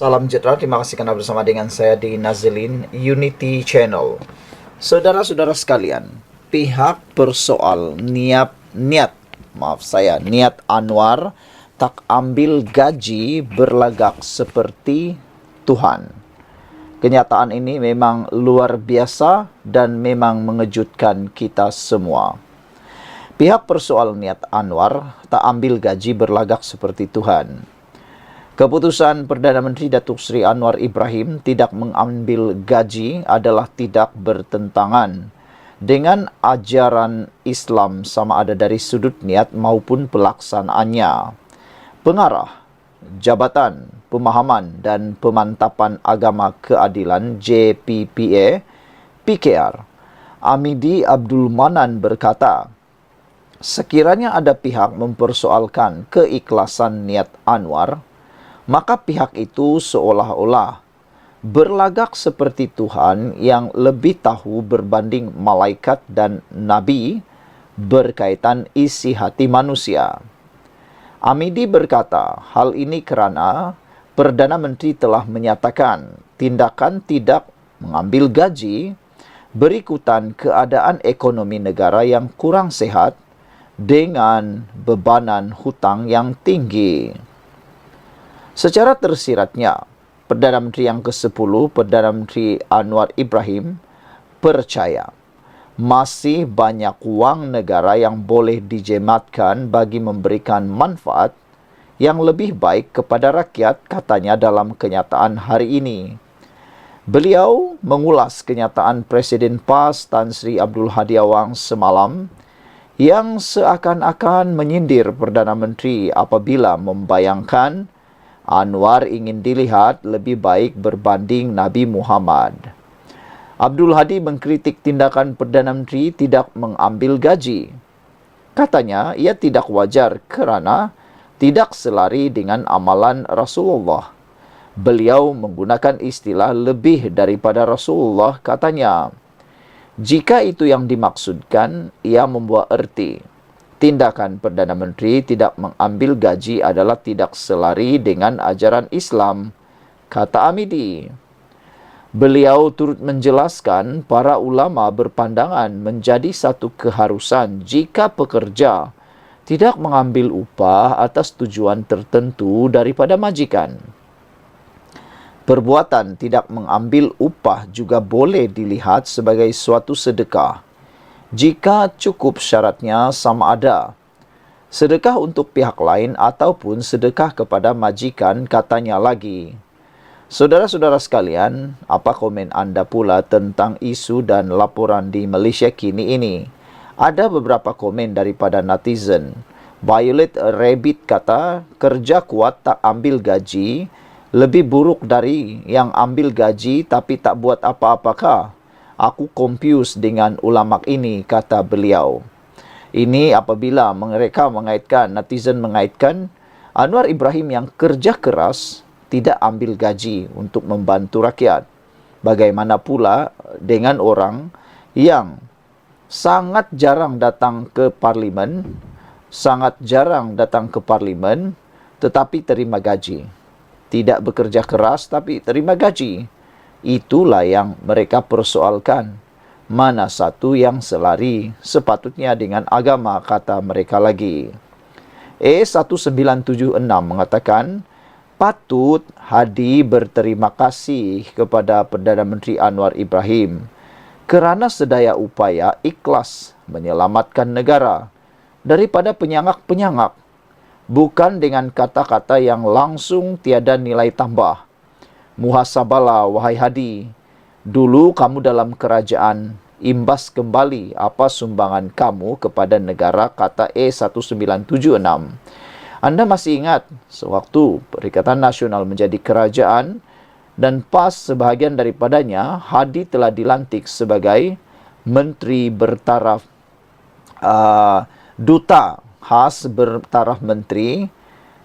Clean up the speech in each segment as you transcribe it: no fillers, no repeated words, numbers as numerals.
Salam sejahtera, terima kasih karena bersama dengan saya di Nazilin Unity Channel. Saudara-saudara sekalian, pihak persoal niat Anwar tak ambil gaji berlagak seperti Tuhan. Kenyataan ini memang luar biasa dan memang mengejutkan kita semua. Pihak persoal niat Anwar tak ambil gaji berlagak seperti Tuhan. Keputusan Perdana Menteri Datuk Seri Anwar Ibrahim tidak mengambil gaji adalah tidak bertentangan dengan ajaran Islam sama ada dari sudut niat maupun pelaksanaannya. Pengarah Jabatan Pemahaman dan Pemantapan Agama Keadilan JPPA PKR Amidi Abdul Manan berkata, sekiranya ada pihak mempersoalkan keikhlasan niat Anwar, maka pihak itu seolah-olah berlagak seperti Tuhan yang lebih tahu berbanding malaikat dan nabi berkaitan isi hati manusia. Amidi berkata, hal ini kerana Perdana Menteri telah menyatakan tindakan tidak mengambil gaji berikutan keadaan ekonomi negara yang kurang sehat dengan bebanan hutang yang tinggi. Secara tersiratnya, Perdana Menteri yang ke-10, Perdana Menteri Anwar Ibrahim, percaya masih banyak wang negara yang boleh dijematkan bagi memberikan manfaat yang lebih baik kepada rakyat, katanya dalam kenyataan hari ini. Beliau mengulas kenyataan Presiden PAS Tan Sri Abdul Hadi Awang semalam yang seakan-akan menyindir Perdana Menteri apabila membayangkan Anwar ingin dilihat lebih baik berbanding Nabi Muhammad. Abdul Hadi mengkritik tindakan Perdana Menteri tidak mengambil gaji. Katanya ia tidak wajar kerana tidak selari dengan amalan Rasulullah. Beliau menggunakan istilah lebih daripada Rasulullah, katanya. Jika itu yang dimaksudkan, ia membuat erti. Tindakan Perdana Menteri tidak mengambil gaji adalah tidak selari dengan ajaran Islam, kata Amidi. Beliau turut menjelaskan para ulama berpandangan menjadi satu keharusan jika pekerja tidak mengambil upah atas tujuan tertentu daripada majikan. Perbuatan tidak mengambil upah juga boleh dilihat sebagai suatu sedekah, jika cukup syaratnya sama ada. Sedekah untuk pihak lain ataupun sedekah kepada majikan, katanya lagi. Saudara-saudara sekalian, apa komen anda pula tentang isu dan laporan di Malaysia kini ini? Ada beberapa komen daripada netizen. Violet Rabbit kata, kerja kuat tak ambil gaji, lebih buruk dari yang ambil gaji tapi tak buat apa-apakah? Aku confused dengan ulama ini, kata beliau. Ini apabila mereka mengaitkan, netizen mengaitkan Anwar Ibrahim yang kerja keras tidak ambil gaji untuk membantu rakyat. Bagaimana pula dengan orang yang sangat jarang datang ke parlimen, tetapi terima gaji. Tidak bekerja keras tapi terima gaji. Itulah yang mereka persoalkan. Mana satu yang selari sepatutnya dengan agama, kata mereka lagi. E1976 mengatakan, patut Hadi berterima kasih kepada Perdana Menteri Anwar Ibrahim kerana sedaya upaya ikhlas menyelamatkan negara daripada penyangak-penyangak, bukan dengan kata-kata yang langsung tiada nilai tambah. Muhasabalah, wahai Hadi. Dulu kamu dalam kerajaan, imbas kembali apa sumbangan kamu kepada negara, kata E1976. Anda masih ingat, sewaktu Perikatan Nasional menjadi kerajaan dan PAS sebahagian daripadanya, Hadi telah dilantik sebagai Menteri bertaraf, Duta Khas bertaraf Menteri,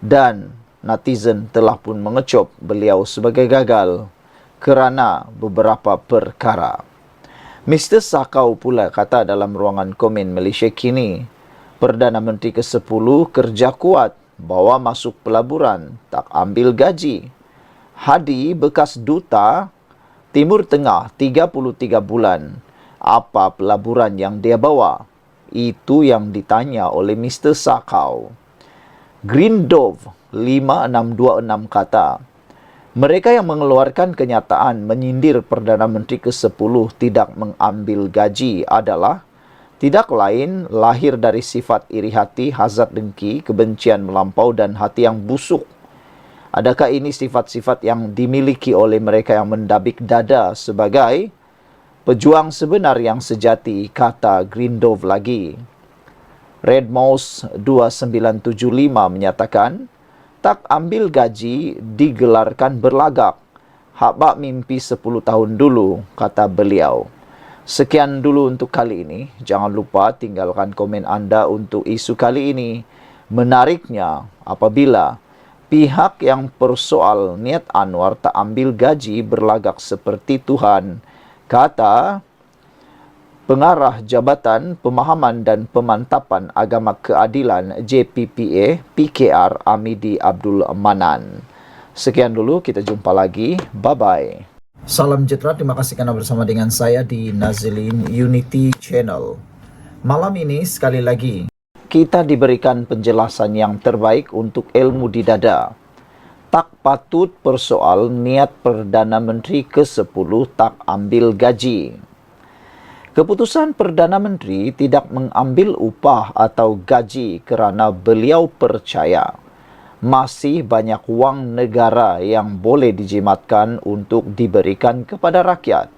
dan netizen telah pun mengecop beliau sebagai gagal kerana beberapa perkara. Mr. Sakau pula kata dalam ruangan komen Malaysia kini, Perdana Menteri ke-10 kerja kuat, bawa masuk pelaburan, tak ambil gaji. Hadi bekas duta Timur Tengah 33 bulan. Apa pelaburan yang dia bawa? Itu yang ditanya oleh Mr. Sakau. Green Dove 5626 kata, mereka yang mengeluarkan kenyataan menyindir Perdana Menteri ke-10 tidak mengambil gaji adalah tidak lain lahir dari sifat iri hati, hasad dengki, kebencian melampau dan hati yang busuk. Adakah ini sifat-sifat yang dimiliki oleh mereka yang mendabik dada sebagai pejuang sebenar yang sejati, kata Green Dove lagi. Red Mouse 2975 menyatakan, tak ambil gaji digelarkan berlagak. Habak mimpi 10 tahun dulu, kata beliau. Sekian dulu untuk kali ini. Jangan lupa tinggalkan komen anda untuk isu kali ini. Menariknya, apabila pihak yang persoal niat Anwar tak ambil gaji berlagak seperti Tuhan, kata Pengarah Jabatan Pemahaman dan Pemantapan Agama Keadilan JPPA PKR Amidi Abdul Manan. Sekian dulu, kita jumpa lagi. Bye-bye. Salam sejahtera, terima kasih karena bersama dengan saya di Nazilin Unity Channel. Malam ini sekali lagi kita diberikan penjelasan yang terbaik untuk ilmu di dada. Tak patut persoal niat Perdana Menteri ke-10 tak ambil gaji. Keputusan Perdana Menteri tidak mengambil upah atau gaji kerana beliau percaya masih banyak wang negara yang boleh dijimatkan untuk diberikan kepada rakyat.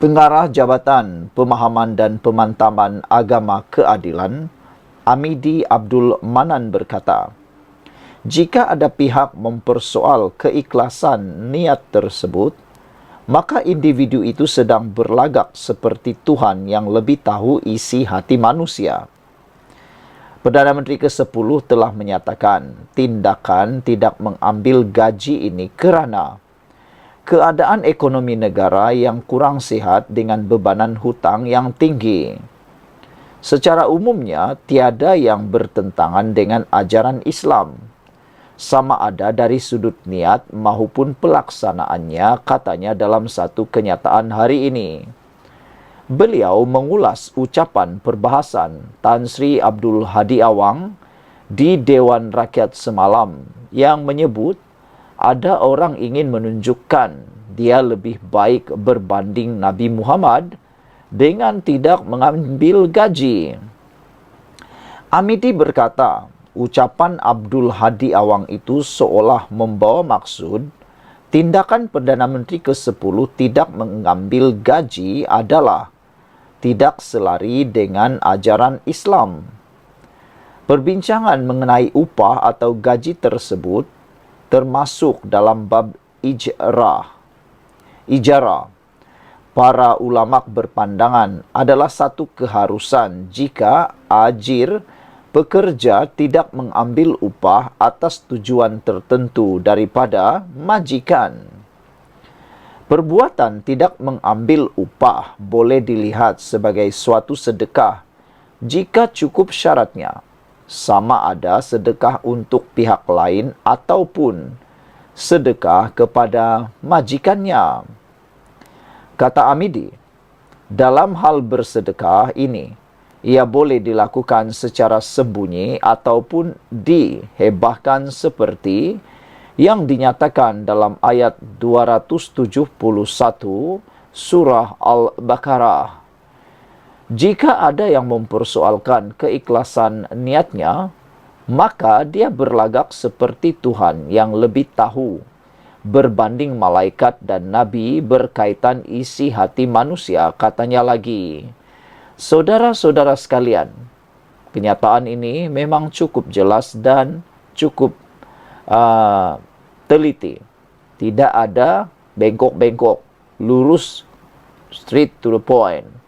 Pengarah Jabatan Pemahaman dan Pemantapan Agama Keadilan, Amidi Abdul Manan berkata, jika ada pihak mempersoal keikhlasan niat tersebut, maka individu itu sedang berlagak seperti Tuhan yang lebih tahu isi hati manusia. Perdana Menteri ke-10 telah menyatakan tindakan tidak mengambil gaji ini kerana keadaan ekonomi negara yang kurang sihat dengan bebanan hutang yang tinggi. Secara umumnya, tiada yang bertentangan dengan ajaran Islam, sama ada dari sudut niat maupun pelaksanaannya, katanya dalam satu kenyataan hari ini. Beliau mengulas ucapan perbahasan Tan Sri Abdul Hadi Awang di Dewan Rakyat semalam yang menyebut ada orang ingin menunjukkan dia lebih baik berbanding Nabi Muhammad dengan tidak mengambil gaji. Amidi berkata, ucapan Abdul Hadi Awang itu seolah membawa maksud tindakan Perdana Menteri ke-10 tidak mengambil gaji adalah tidak selari dengan ajaran Islam. Perbincangan mengenai upah atau gaji tersebut termasuk dalam bab ijarah. Para ulama berpandangan adalah satu keharusan jika ajir pekerja tidak mengambil upah atas tujuan tertentu daripada majikan. Perbuatan tidak mengambil upah boleh dilihat sebagai suatu sedekah jika cukup syaratnya, sama ada sedekah untuk pihak lain ataupun sedekah kepada majikannya. Kata Amidi, dalam hal bersedekah ini, ia boleh dilakukan secara sembunyi ataupun dihebahkan seperti yang dinyatakan dalam ayat 271 surah Al-Baqarah. Jika ada yang mempersoalkan keikhlasan niatnya, maka dia berlagak seperti Tuhan yang lebih tahu berbanding malaikat dan nabi berkaitan isi hati manusia, katanya lagi. Saudara-saudara sekalian, kenyataan ini memang cukup jelas dan cukup teliti. Tidak ada bengkok-bengkok, lurus, straight to the point.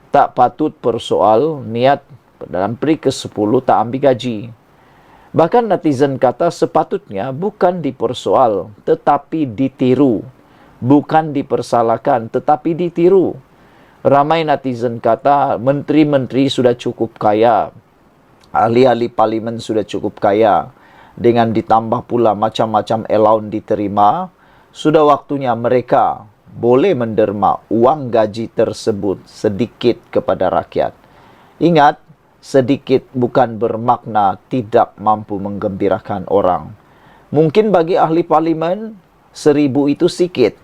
Tak patut persoal niat dalam Menteri ke-10 tak ambil gaji. Bahkan netizen kata sepatutnya bukan dipersoal tetapi ditiru. Bukan dipersalahkan tetapi ditiru. Ramai netizen kata menteri-menteri sudah cukup kaya, ahli-ahli parlimen sudah cukup kaya, dengan ditambah pula macam-macam allowance diterima, sudah waktunya mereka boleh menderma uang gaji tersebut sedikit kepada rakyat. Ingat, sedikit bukan bermakna tidak mampu menggembirakan orang. Mungkin bagi ahli parlimen, 1,000 itu sikit.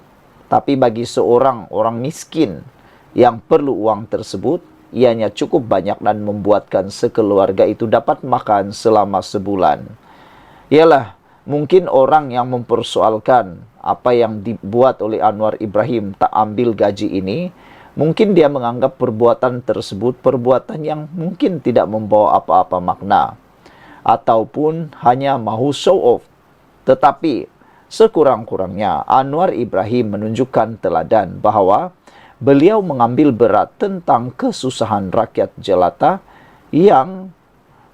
Tapi bagi seorang orang miskin yang perlu uang tersebut, ianya cukup banyak dan membuatkan sekeluarga itu dapat makan selama sebulan. Ialah, mungkin orang yang mempersoalkan apa yang dibuat oleh Anwar Ibrahim tak ambil gaji ini, mungkin dia menganggap perbuatan tersebut perbuatan yang mungkin tidak membawa apa-apa makna, ataupun hanya mahu show off. Tetapi sekurang-kurangnya Anwar Ibrahim menunjukkan teladan bahawa beliau mengambil berat tentang kesusahan rakyat jelata yang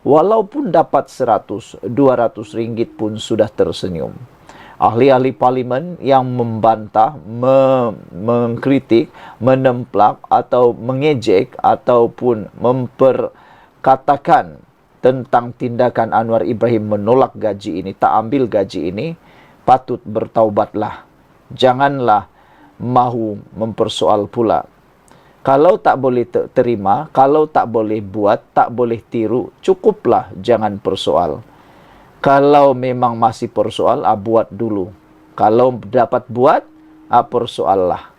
walaupun dapat 100-200 ringgit pun sudah tersenyum. Ahli-ahli parlimen yang membantah, mengkritik, menemplak atau mengejek ataupun memperkatakan tentang tindakan Anwar Ibrahim menolak gaji ini, tak ambil gaji ini, patut bertaubatlah. Janganlah mahu mempersoal pula. Kalau tak boleh terima, kalau tak boleh buat, tak boleh tiru, cukuplah jangan persoal. Kalau memang masih persoal, buat dulu. Kalau dapat buat, persoallah.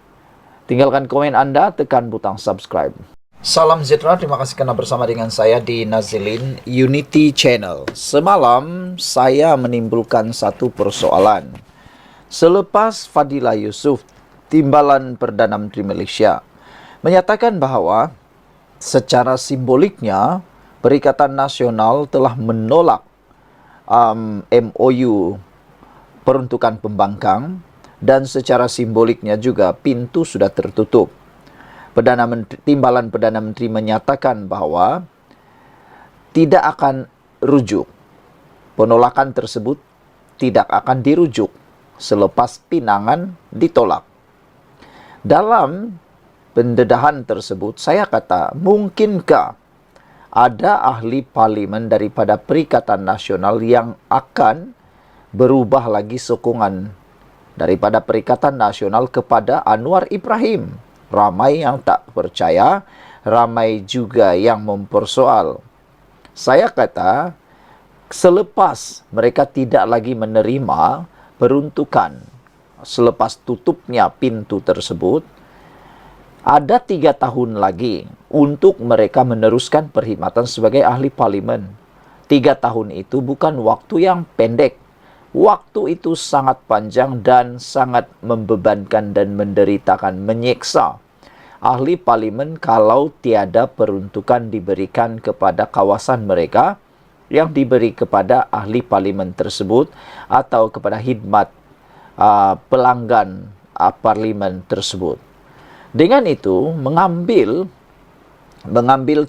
Tinggalkan komen anda, tekan butang subscribe. Salam sejahtera, terima kasih kerana bersama dengan saya di Nazilin Unity Channel. Semalam saya menimbulkan satu persoalan. Selepas Fadilah Yusof, Timbalan Perdana Menteri Malaysia, menyatakan bahawa secara simboliknya Perikatan Nasional telah menolak MOU peruntukan pembangkang dan secara simboliknya juga pintu sudah tertutup. Timbalan Perdana Menteri menyatakan bahawa tidak akan rujuk. Penolakan tersebut tidak akan dirujuk selepas pinangan ditolak. Dalam pendedahan tersebut, saya kata, mungkinkah ada ahli parlimen daripada Perikatan Nasional yang akan berubah lagi sokongan daripada Perikatan Nasional kepada Anwar Ibrahim? Ramai yang tak percaya, ramai juga yang mempersoal. Saya kata, selepas mereka tidak lagi menerima peruntukan, selepas tutupnya pintu tersebut, ada 3 tahun lagi untuk mereka meneruskan perkhidmatan sebagai ahli parlimen. 3 tahun itu bukan waktu yang pendek. Waktu itu sangat panjang dan sangat membebankan dan menderitakan, menyiksa ahli parlimen kalau tiada peruntukan diberikan kepada kawasan mereka yang diberi kepada ahli parlimen tersebut atau kepada khidmat pelanggan parlimen tersebut. Dengan itu, mengambil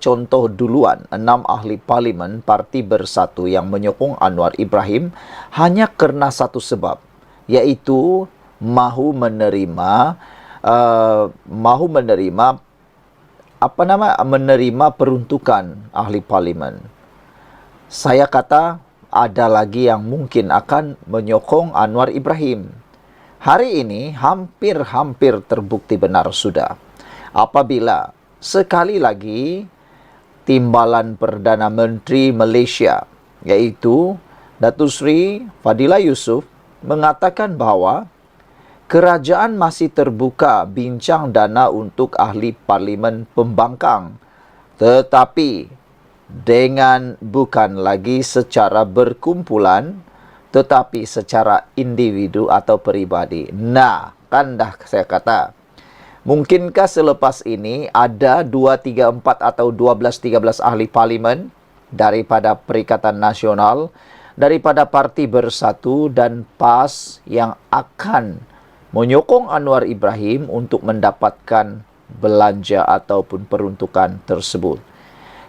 contoh duluan 6 ahli parlimen Parti Bersatu yang menyokong Anwar Ibrahim hanya kerana satu sebab, iaitu mahu menerima peruntukan ahli parlimen. Saya kata ada lagi yang mungkin akan menyokong Anwar Ibrahim. Hari ini hampir terbukti benar sudah. Apabila sekali lagi Timbalan Perdana Menteri Malaysia, iaitu Datuk Seri Fadilah Yusof, mengatakan bahawa kerajaan masih terbuka bincang dana untuk ahli parlimen pembangkang, tetapi dengan bukan lagi secara berkumpulan, tetapi secara individu atau peribadi. Nah, kan dah saya kata, mungkinkah selepas ini ada 2, 3, 4 atau 12, 13 ahli parlimen daripada Perikatan Nasional, daripada Parti Bersatu dan PAS yang akan menyokong Anwar Ibrahim untuk mendapatkan belanja ataupun peruntukan tersebut.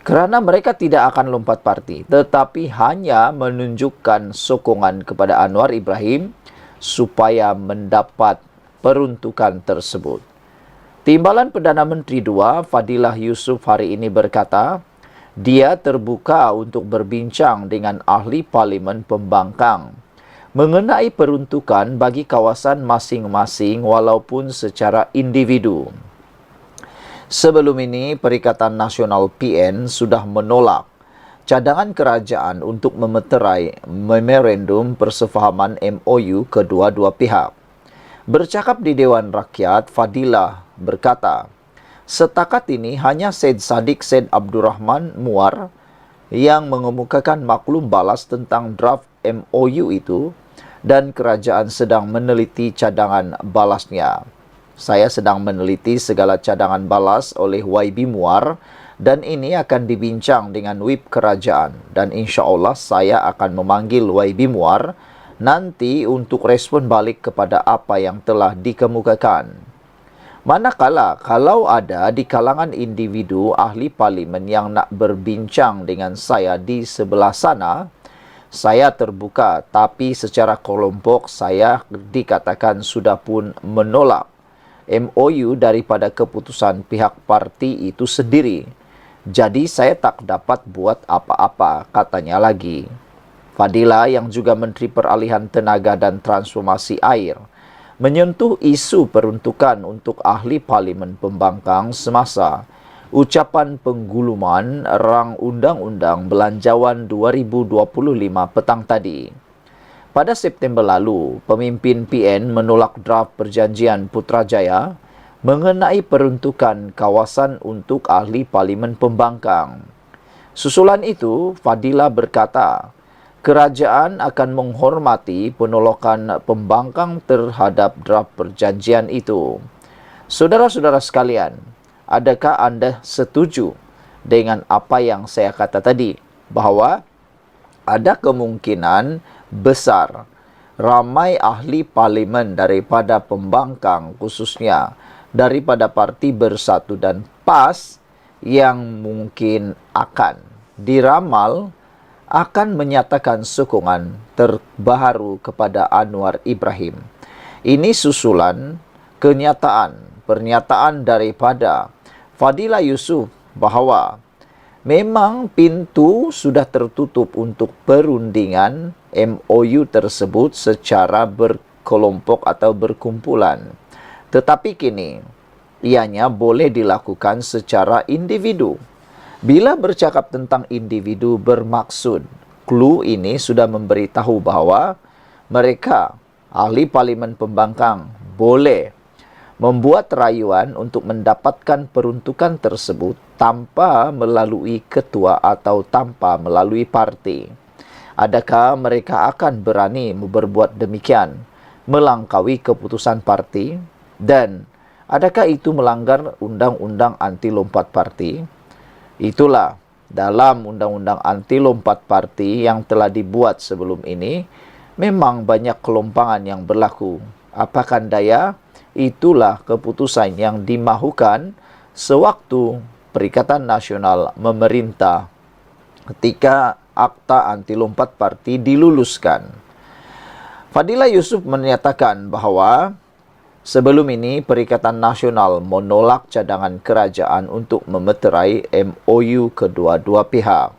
Kerana mereka tidak akan lompat parti, tetapi hanya menunjukkan sokongan kepada Anwar Ibrahim supaya mendapat peruntukan tersebut. Timbalan Perdana Menteri 2, Fadilah Yusof hari ini berkata, Dia terbuka untuk berbincang dengan ahli parlimen pembangkang mengenai peruntukan bagi kawasan masing-masing walaupun secara individu. Sebelum ini, Perikatan Nasional PN sudah menolak cadangan kerajaan untuk memeterai memorandum persefahaman MOU kedua-dua pihak. Bercakap di Dewan Rakyat, Fadilah berkata, setakat ini hanya Syed Saddiq Syed Abdurrahman Muar yang mengemukakan maklum balas tentang draft MOU itu dan kerajaan sedang meneliti cadangan balasnya. Saya sedang meneliti segala cadangan balas oleh YB Muar dan ini akan dibincang dengan WIP kerajaan dan insya Allah saya akan memanggil YB Muar nanti untuk respon balik kepada apa yang telah dikemukakan. Manakala kalau ada di kalangan individu ahli parlimen yang nak berbincang dengan saya di sebelah sana, saya terbuka, tapi secara kelompok saya dikatakan sudah pun menolak MOU daripada keputusan pihak parti itu sendiri. Jadi saya tak dapat buat apa-apa, katanya lagi. Fadilah yang juga Menteri Peralihan Tenaga dan Transformasi Air menyentuh isu peruntukan untuk ahli parlimen pembangkang semasa ucapan pengguluman rang Undang-Undang Belanjawan 2025 petang tadi. Pada September lalu, pemimpin PN menolak draft perjanjian Putrajaya mengenai peruntukan kawasan untuk ahli parlimen pembangkang. Susulan itu, Fadilah berkata, kerajaan akan menghormati penolakan pembangkang terhadap draft perjanjian itu. Saudara-saudara sekalian, adakah anda setuju dengan apa yang saya kata tadi? Bahawa ada kemungkinan besar ramai ahli parlimen daripada pembangkang khususnya daripada Parti Bersatu dan PAS yang mungkin akan diramal akan menyatakan sokongan terbaru kepada Anwar Ibrahim. Ini susulan pernyataan daripada Fadilah Yusof bahawa memang pintu sudah tertutup untuk perundingan MOU tersebut secara berkelompok atau berkumpulan. Tetapi kini, ianya boleh dilakukan secara individu. Bila bercakap tentang individu bermaksud, clue ini sudah memberitahu bahawa mereka, ahli parlimen pembangkang, boleh membuat rayuan untuk mendapatkan peruntukan tersebut tanpa melalui ketua atau tanpa melalui parti. Adakah mereka akan berani berbuat demikian, melangkaui keputusan parti? Dan adakah itu melanggar undang-undang anti lompat parti? Itulah dalam undang-undang anti lompat parti yang telah dibuat sebelum ini, memang banyak kelompangan yang berlaku. Apakan daya, itulah keputusan yang dimahukan sewaktu Perikatan Nasional memerintah ketika akta anti lompat parti diluluskan. Fadilah Yusof menyatakan bahawa sebelum ini, Perikatan Nasional menolak cadangan kerajaan untuk memeterai MOU kedua-dua pihak.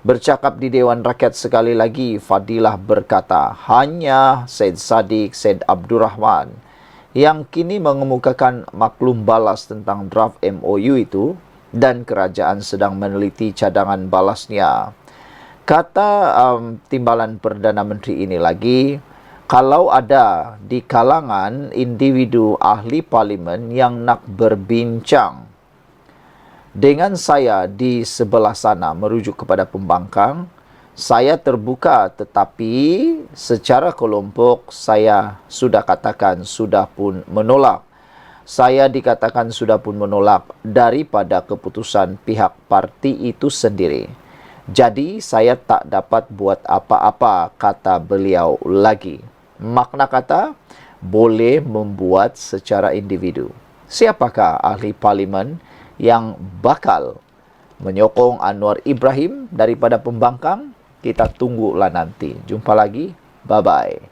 Bercakap di Dewan Rakyat sekali lagi, Fadilah berkata, hanya Syed Saddiq Syed Abdurrahman yang kini mengemukakan maklum balas tentang draft MOU itu dan kerajaan sedang meneliti cadangan balasnya. Kata Timbalan Perdana Menteri ini lagi, kalau ada di kalangan individu ahli parlimen yang nak berbincang dengan saya di sebelah sana merujuk kepada pembangkang, saya terbuka, tetapi secara kelompok saya sudah katakan sudah pun menolak. Saya dikatakan sudah pun menolak daripada keputusan pihak parti itu sendiri. Jadi saya tak dapat buat apa-apa, kata beliau lagi. Makna kata, boleh membuat secara individu. Siapakah ahli parlimen yang bakal menyokong Anwar Ibrahim daripada pembangkang? Kita tunggulah nanti. Jumpa lagi. Bye-bye.